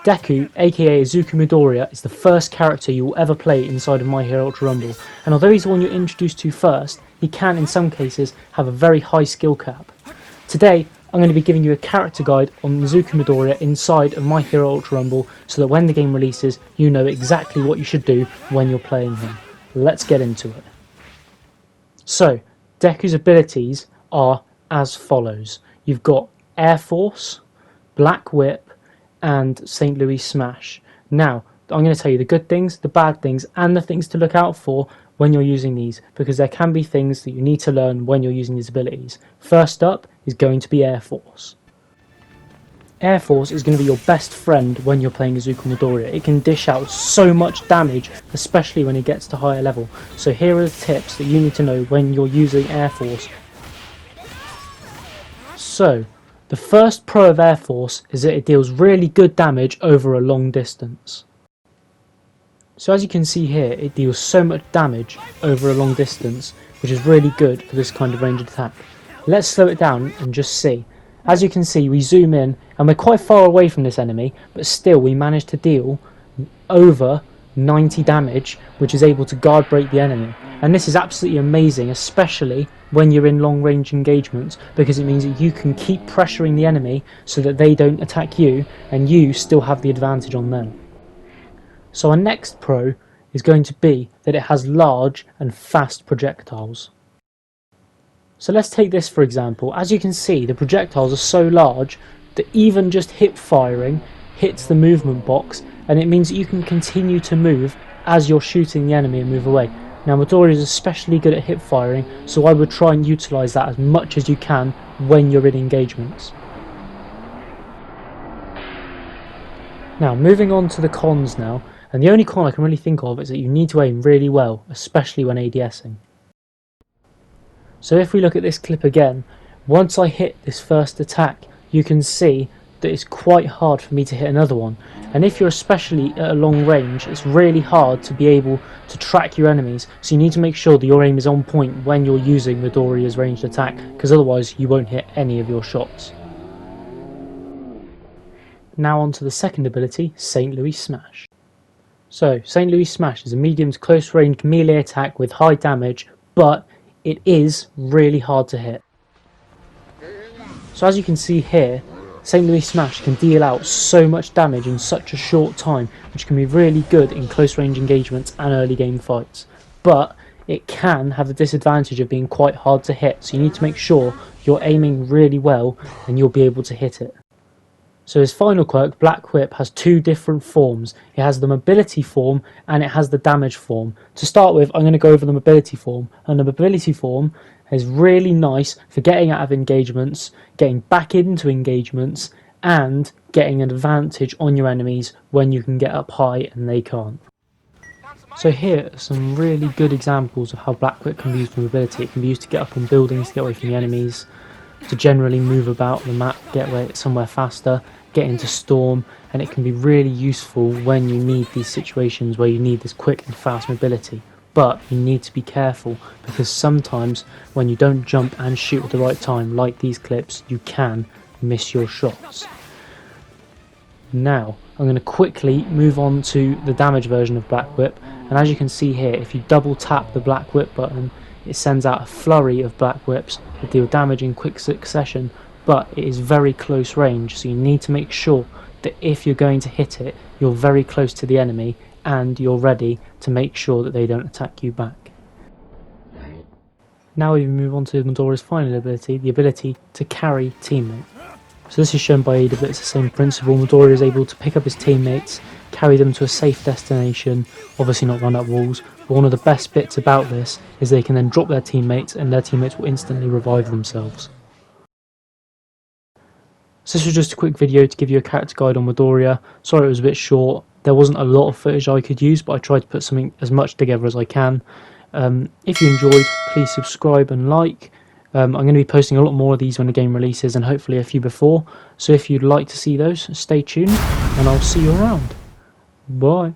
Deku, aka Izuku Midorya, is the first character you will ever play inside of My Hero Ultra Rumble, and although he's the one you're introduced to first, he can in some cases have a very high skill cap. Today, I'm going to be giving you a character guide on Izuku Midorya inside of My Hero Ultra Rumble so that when the game releases, you know exactly what you should do when you're playing him. Let's get into it. So, Deku's abilities are as follows. You've got Air Force, Black Whip, and St. Louis Smash. Now, I'm going to tell you the good things, the bad things, and the things to look out for when you're using these, because there can be things that you need to learn when you're using these abilities. First up is going to be Air Force. Air Force is going to be your best friend when you're playing Izuku Midorya. It can dish out so much damage, especially when it gets to higher level. So here are the tips that you need to know when you're using Air Force. So, the first pro of Air Force is that it deals really good damage over a long distance. So as you can see here, it deals so much damage over a long distance, which is really good for this kind of ranged attack. Let's slow it down and just see. As you can see, we zoom in and we're quite far away from this enemy, but still we managed to deal over 90 damage, which is able to guard break the enemy. And this is absolutely amazing, especially when you're in long range engagements, because it means that you can keep pressuring the enemy so that they don't attack you and you still have the advantage on them. So our next pro is going to be that it has large and fast projectiles. So let's take this for example. As you can see, the projectiles are so large that even just hip firing hits the movement box, and it means that you can continue to move as you're shooting the enemy and move away. Now Midorya is especially good at hip firing, so I would try and utilise that as much as you can when you're in engagements. Now moving on to the cons now, and the only con I can really think of is that you need to aim really well, especially when ADSing. So if we look at this clip again, once I hit this first attack, you can see that it's quite hard for me to hit another one. And if you're especially at a long range, it's really hard to be able to track your enemies, so you need to make sure that your aim is on point when you're using Midorya's ranged attack, because otherwise you won't hit any of your shots. Now on to the second ability, St. Louis Smash. So, St. Louis Smash is a medium to close range melee attack with high damage, but it is really hard to hit. So as you can see here, St. Louis Smash can deal out so much damage in such a short time, which can be really good in close range engagements and early game fights. But it can have the disadvantage of being quite hard to hit, so you need to make sure you're aiming really well and you'll be able to hit it. So his final quirk, Black Whip, has two different forms. It has the mobility form and it has the damage form. To start with, I'm going to go over the mobility form, and the mobility form is really nice for getting out of engagements, getting back into engagements, and getting an advantage on your enemies when you can get up high and they can't. So here are some really good examples of how Black Whip can be used for mobility. It can be used to get up on buildings, to get away from the enemies, to generally move about the map, get somewhere faster, get into storm, and it can be really useful when you need these situations where you need this quick and fast mobility. But you need to be careful, because sometimes when you don't jump and shoot at the right time, like these clips, you can miss your shots. Now, I'm going to quickly move on to the damage version of Black Whip, and as you can see here, if you double tap the Black Whip button, it sends out a flurry of Black Whips that deal damage in quick succession, but it is very close range, so you need to make sure that if you're going to hit it, you're very close to the enemy and you're ready to make sure that they don't attack you back. Now we move on to Midorya's final ability, the ability to carry teammates. So this is shown by Ada, but it's the same principle. Midorya is able to pick up his teammates, carry them to a safe destination, obviously not run up walls, but one of the best bits about this is they can then drop their teammates and their teammates will instantly revive themselves. So this was just a quick video to give you a character guide on Midorya. Sorry it was a bit short, there wasn't a lot of footage I could use, but I tried to put something as much together as I can. If you enjoyed, please subscribe and like. I'm going to be posting a lot more of these when the game releases, and hopefully a few before, so if you'd like to see those, stay tuned and I'll see you around. Bye.